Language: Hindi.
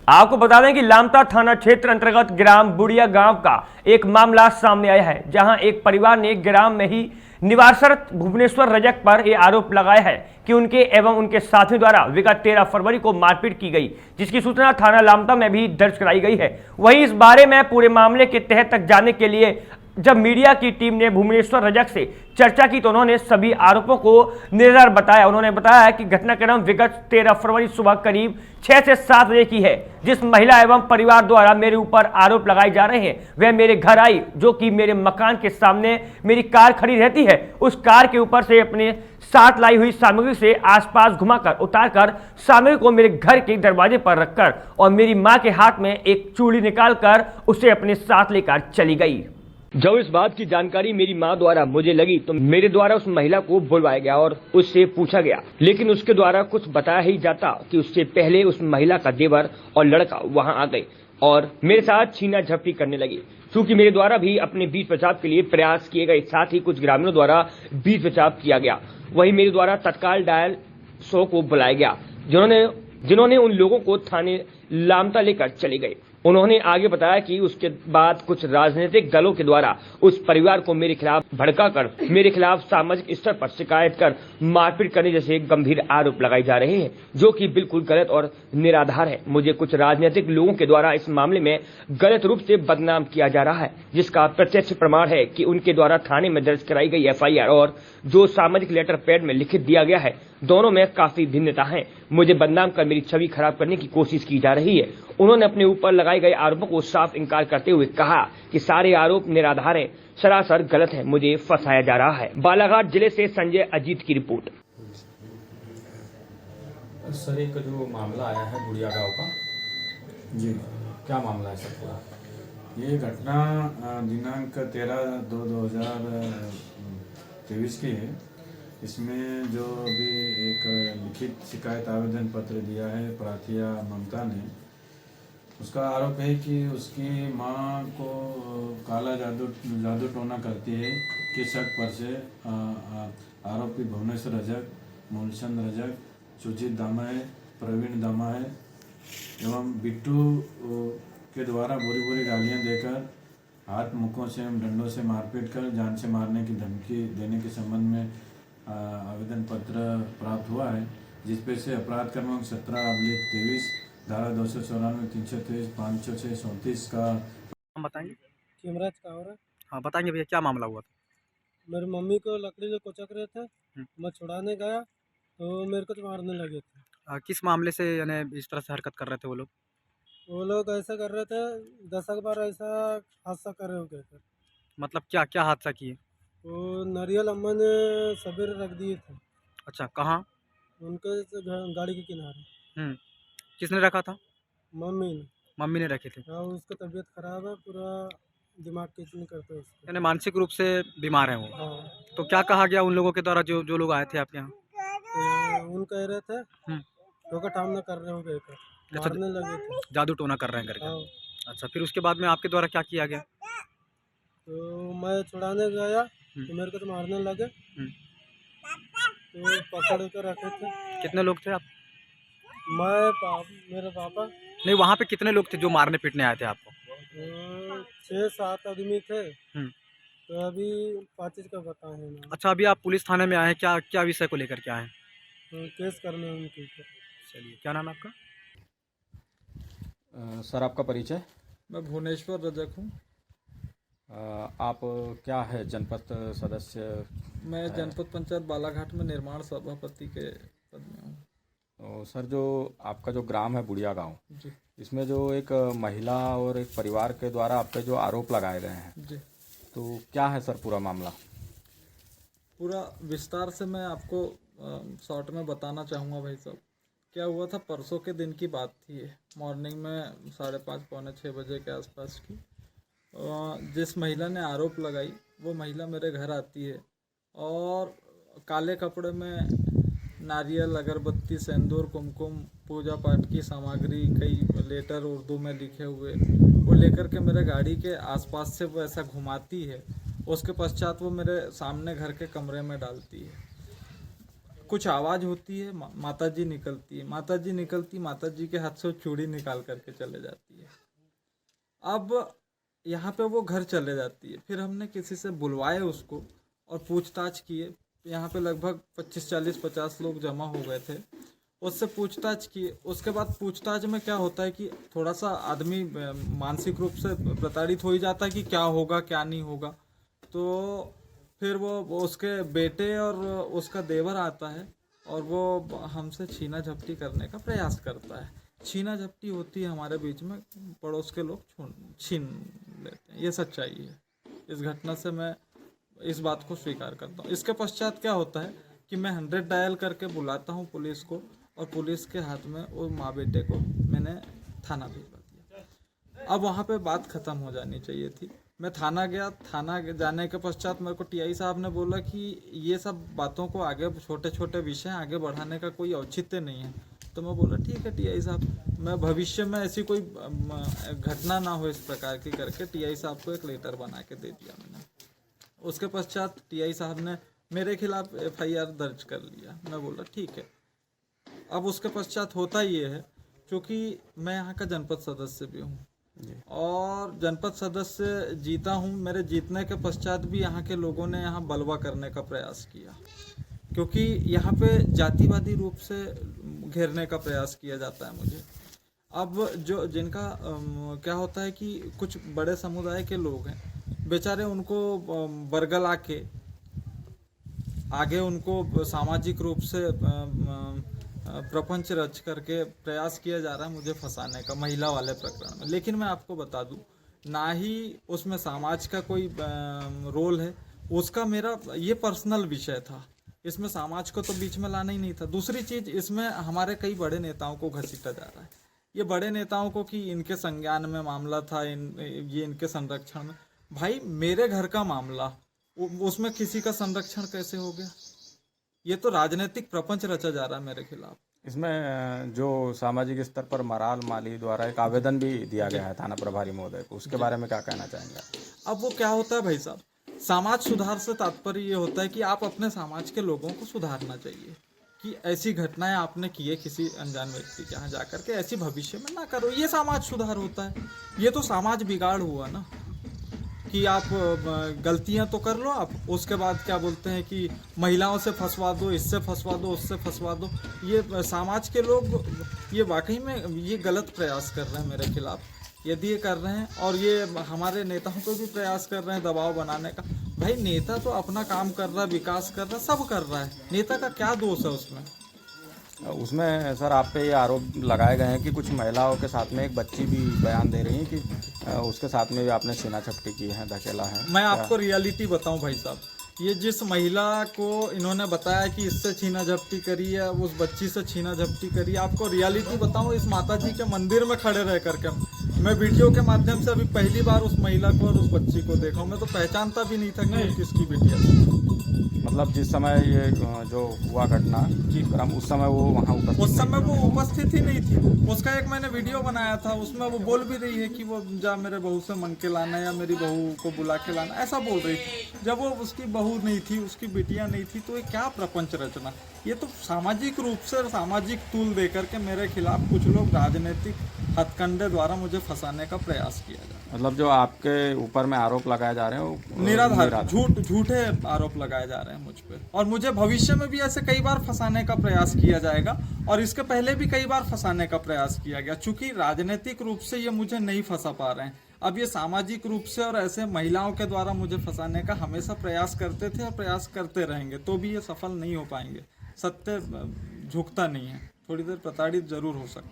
आपको बता दें कि लामता थाना क्षेत्र अंतर्गत ग्राम बुढ़िया गांव का एक मामला सामने आया है, जहां एक परिवार ने ग्राम में ही निवासरत भुवनेश्वर रजक पर यह आरोप लगाया है कि उनके एवं उनके साथियों द्वारा विगत 13 फरवरी को मारपीट की गई, जिसकी सूचना थाना लामता में भी दर्ज कराई गई है। वहीं इस बारे में पूरे मामले के तह तक जानने के लिए जब मीडिया की टीम ने भुवनेश्वर रजक से चर्चा की तो उन्होंने सभी आरोपों को निराधार बताया। उन्होंने बताया कि घटनाक्रम विगत 13 फरवरी सुबह करीब 6 से 7 बजे की है। जिस महिला एवं परिवार द्वारा मेरे ऊपर आरोप लगाए जा रहे हैं वह मेरे घर आई, जो कि मेरे मकान के सामने मेरी कार खड़ी रहती है। उस कार के ऊपर से अपने साथ लाई हुई सामग्री से आसपास घुमाकर उतारकर सामग्री को मेरे घर के दरवाजे पर रखकर और मेरी मां के हाथ में एक चूड़ी निकालकर उसे अपने साथ लेकर चली गई। जब इस बात की जानकारी मेरी मां द्वारा मुझे लगी तो मेरे द्वारा उस महिला को बुलवाया गया और उससे पूछा गया, लेकिन उसके द्वारा कुछ बताया ही जाता कि उससे पहले उस महिला का देवर और लड़का वहां आ गए और मेरे साथ छीना झपटी करने लगे। चूंकि मेरे द्वारा भी अपने बीच बचाव के लिए प्रयास किए गए, साथ ही कुछ ग्रामीणों द्वारा बीच बचाव किया गया। वहीं मेरे द्वारा तत्काल डायल 100 को बुलाया गया, जिन्होंने उन लोगों को थाने लामता लेकर चले गए। उन्होंने आगे बताया कि उसके बाद कुछ राजनीतिक दलों के द्वारा उस परिवार को मेरे खिलाफ भड़काकर मेरे खिलाफ सामाजिक स्तर पर शिकायत कर मारपीट करने जैसे गंभीर आरोप लगाए जा रहे हैं, जो कि बिल्कुल गलत और निराधार है। मुझे कुछ राजनीतिक लोगों के द्वारा इस मामले में गलत रूप से बदनाम किया जा रहा है, जिसका प्रत्यक्ष प्रमाण है कि उनके द्वारा थाने में दर्ज कराई गई FIR और जो सामाजिक लेटर पैड में लिखित दिया गया है, दोनों में काफी भिन्नता है। मुझे बदनाम कर मेरी छवि खराब करने की कोशिश की जा रही है। उन्होंने अपने ऊपर लगाए गए आरोपों को साफ इंकार करते हुए कहा कि सारे आरोप निराधार हैं, सरासर गलत है, मुझे फंसाया जा रहा है। बालाघाट जिले से संजय अजीत की रिपोर्ट। सर, एक जो मामला आया है बुढ़िया गांव का, जी, क्या मामला है सर पूरा? ये घटना दिनांक 13/2/2023 की है। इसमें जो अभी एक लिखित शिकायत आवेदन पत्र दिया है प्राथिया ममता ने, उसका आरोप है कि उसकी मां को काला जादू टोना करती है कि शक पर से आरोपी भुवनेश्वर रजक, मूलचंद रजक, सुजीत दामा है, प्रवीण दामा है एवं बिट्टू के द्वारा बुरी गालियां देकर हाथ मुक्कों से एवं डंडों से मारपीट कर जान से मारने की धमकी देने के संबंध में आवेदन पत्र प्राप्त हुआ है, जिसपे से अपराध क्रमांक 17/23 धारा 294, 323, 506, 34 का हम बताएंगे। हेमराज कावरा। हाँ, बताएंगे भैया, क्या मामला हुआ था? मेरी मम्मी को लकड़ी से कोचक रहे थे, मैं छुड़ाने गया तो मेरे को तो मारने लगे थे। किस मामले से यानी इस तरह से हरकत कर रहे थे वो लोग? वो लोग ऐसा कर रहे थे, 10 बार ऐसा हादसा कर रहे हो कहकर। मतलब क्या क्या हादसा किए? वो नारियल अम्मा ने सवेरे रख दिए थे। अच्छा, कहाँ? उनके गाड़ी के किनारे। किसने रखा था? मम्मी ने। मम्मी ने रखे थे। हाँ, उसका तबीयत खराब है, पूरा दिमाग किचन करते हैं उसको। यानी मानसिक रूप से बीमार है वो। हाँ। तो क्या कहा गया उन लोगों के द्वारा जो जो लोग आए थे आपके यहाँ? तो उन कह रहे थे ठोकर ठामना कर रहे हो कहकर, मारने लगे थे। जादू टोना कर रहे हैं करके। हाँ। अच्छा, फिर उसके बाद में आपके द्वारा क्या किया गया? तो मैं छुड़ाने गया तो मेरे को तो मारने लगे, तो पकड़ कर रखे थे। कितने लोग थे आप? मेरे पापा। नहीं, वहाँ पे कितने लोग थे जो मारने पीटने आए थे आपको? 6-7 आदमी थे। तो अभी 25 का बताए हैं ना। अच्छा, अभी आप पुलिस थाने में आए हैं, क्या क्या विषय को लेकर के आए हैं? केस करने उनके ऊपर। चलिए, क्या नाम है आपका? सर, आपका परिचय? मैं भुवनेश्वर रजक हूँ। आप क्या है, जनपद सदस्य? मैं जनपद पंचायत बालाघाट में निर्माण सभापति के पद में हूँ। तो सर, जो आपका जो ग्राम है बुढ़िया गांव, जी इसमें जो एक महिला और एक परिवार के द्वारा आप पे जो आरोप लगाए गए हैं, जी, तो क्या है सर पूरा मामला? पूरा विस्तार से मैं आपको शॉर्ट में बताना चाहूँगा भाई साहब। क्या हुआ था, परसों के दिन की बात थी, मॉर्निंग में 5:30 पौने 6 बजे के आसपास की। जिस महिला ने आरोप लगाई वो महिला मेरे घर आती है और काले कपड़े में नारियल, अगरबत्ती, सिंदूर, कुमकुम, पूजा पाठ की सामग्री, कई लेटर उर्दू में लिखे हुए वो लेकर के मेरे गाड़ी के आसपास से वो ऐसा घुमाती है। उसके पश्चात वो मेरे सामने घर के कमरे में डालती है। कुछ आवाज़ होती है, माता जी निकलती है, माता जी के हाथ से वो चूड़ी निकाल करके चले जाती है। अब यहाँ पे वो घर चले जाती है। फिर हमने किसी से बुलवाए उसको और पूछताछ किए। यहाँ पे लगभग 25, 40, 50 लोग जमा हो गए थे। उससे पूछताछ किए। उसके बाद पूछताछ में क्या होता है कि थोड़ा सा आदमी मानसिक रूप से प्रताड़ित हो ही जाता है कि क्या होगा क्या नहीं होगा। तो फिर वो उसके बेटे और उसका देवर आता है और वो हमसे छीना झपटी करने का प्रयास करता है। छीना झपटी होती है हमारे बीच में, पड़ोस के लोग छीन लेते हैं, ये सच्चाई है। इस घटना से मैं इस बात को स्वीकार करता हूँ। इसके पश्चात क्या होता है कि मैं 100 डायल करके बुलाता हूँ पुलिस को, और पुलिस के हाथ में वो माँ बेटे को मैंने थाना भिजवा दिया। अब वहाँ पे बात ख़त्म हो जानी चाहिए थी। मैं थाना गया। थाना जाने के पश्चात मेरे को टीआई साहब ने बोला कि ये सब बातों को आगे, छोटे छोटे विषय आगे बढ़ाने का कोई औचित्य नहीं है। तो मैं बोला ठीक है टीआई साहब, मैं भविष्य में ऐसी कोई घटना ना हो इस प्रकार की करके टीआई साहब को एक लेटर बना के दे दिया मैंने। उसके पश्चात टीआई साहब ने मेरे खिलाफ एफआईआर दर्ज कर लिया। मैं बोला ठीक है। अब उसके पश्चात होता ये है, क्योंकि मैं यहाँ का जनपद सदस्य भी हूँ और जनपद सदस्य जीता हूँ। मेरे जीतने के पश्चात भी यहाँ के लोगों ने यहाँ बलवा करने का प्रयास किया, क्योंकि यहाँ पे जातिवादी रूप से घेरने का प्रयास किया जाता है मुझे। अब जो जिनका क्या होता है कि कुछ बड़े समुदाय के लोग हैं बेचारे, उनको बरगला के आगे उनको सामाजिक रूप से प्रपंच रच करके प्रयास किया जा रहा है मुझे फंसाने का, महिला वाले प्रकरण में। लेकिन मैं आपको बता दूं, ना ही उसमें समाज का कोई रोल है, उसका मेरा ये पर्सनल विषय था। इसमें समाज को तो बीच में लाना ही नहीं था। दूसरी चीज़, इसमें हमारे कई बड़े नेताओं को घसीटा जा रहा है। ये बड़े नेताओं को कि इनके संज्ञान में मामला था, ये इनके संरक्षण में। भाई मेरे घर का मामला, उसमें किसी का संरक्षण कैसे हो गया? ये तो राजनीतिक प्रपंच रचा जा रहा है मेरे खिलाफ। इसमें जो सामाजिक स्तर पर मराल माली द्वारा एक आवेदन भी दिया गया है थाना प्रभारी महोदय को, उसके बारे में क्या कहना चाहेंगे? अब वो क्या होता है भाई साहब, समाज सुधार से तात्पर्य ये होता है कि आप अपने समाज के लोगों को सुधारना चाहिए कि ऐसी घटनाएं आपने की है किसी अनजान व्यक्ति के यहाँ जाकर के, ऐसी भविष्य में ना करो। ये समाज सुधार होता है। ये तो समाज बिगाड़ हुआ ना, कि आप गलतियां तो कर लो आप, उसके बाद क्या बोलते हैं कि महिलाओं से फंसवा दो, इससे फंसवा दो, उससे फंसवा दो। ये समाज के लोग ये वाकई में ये गलत प्रयास कर रहे हैं मेरे खिलाफ। यदि ये कर रहे हैं और ये हमारे नेताओं को भी प्रयास कर रहे हैं दबाव बनाने का। भाई नेता तो अपना काम कर रहा है, विकास कर रहा है, सब कर रहा है, नेता का क्या दोष है उसमें? उसमें सर आप पे ये आरोप लगाए गए हैं कि कुछ महिलाओं के साथ में एक बच्ची भी बयान दे रही है कि उसके साथ में भी आपने छीना झपटी की है, धकेला है। मैं आपको रियलिटी बताऊं भाई साहब, ये जिस महिला को इन्होंने बताया कि इससे छीना झपटी करी है, उस बच्ची से छीना झपटी करी है, आपको रियलिटी बताऊं, इस माता जी के मंदिर में खड़े रह करके मैं वीडियो के माध्यम से अभी पहली बार उस महिला को और उस बच्ची को देखा। मैं तो पहचानता भी नहीं था कि ये किसकी बेटी है। मतलब जिस समय ये जो हुआ घटना क्रम, उस समय वो वहाँ उपस्थित? उस समय वो उपस्थित ही नहीं थी। उसका एक मैंने वीडियो बनाया था, उसमें वो बोल भी रही है कि वो जा मेरे बहू से मन के लाना या मेरी बहू को बुला के लाना, ऐसा बोल रही थी। जब वो उसकी बहू नहीं थी, उसकी बेटियां नहीं थी, तो ये क्या प्रपंच रचना? ये तो सामाजिक रूप से सामाजिक तूल दे करके मेरे खिलाफ कुछ लोग राजनीतिक हथकंडे द्वारा मुझे फंसाने का प्रयास किया जा रहा है। मतलब जो आपके ऊपर में आरोप लगाए जा रहे हैं वो निराधार झूठे आरोप लगाए जा रहे हैं मुझ पे, और मुझे भविष्य में भी ऐसे कई बार फंसाने का प्रयास किया जाएगा, और इसके पहले भी कई बार फंसाने का प्रयास किया गया। चूंकि राजनीतिक रूप से ये मुझे नहीं फंसा पा रहे हैं, अब ये सामाजिक रूप से और ऐसे महिलाओं के द्वारा मुझे फंसाने का हमेशा प्रयास करते थे और प्रयास करते रहेंगे, तो भी ये सफल नहीं हो पाएंगे। सत्य झुकता नहीं है, थोड़ी देर प्रताड़ित जरूर हो सकता है।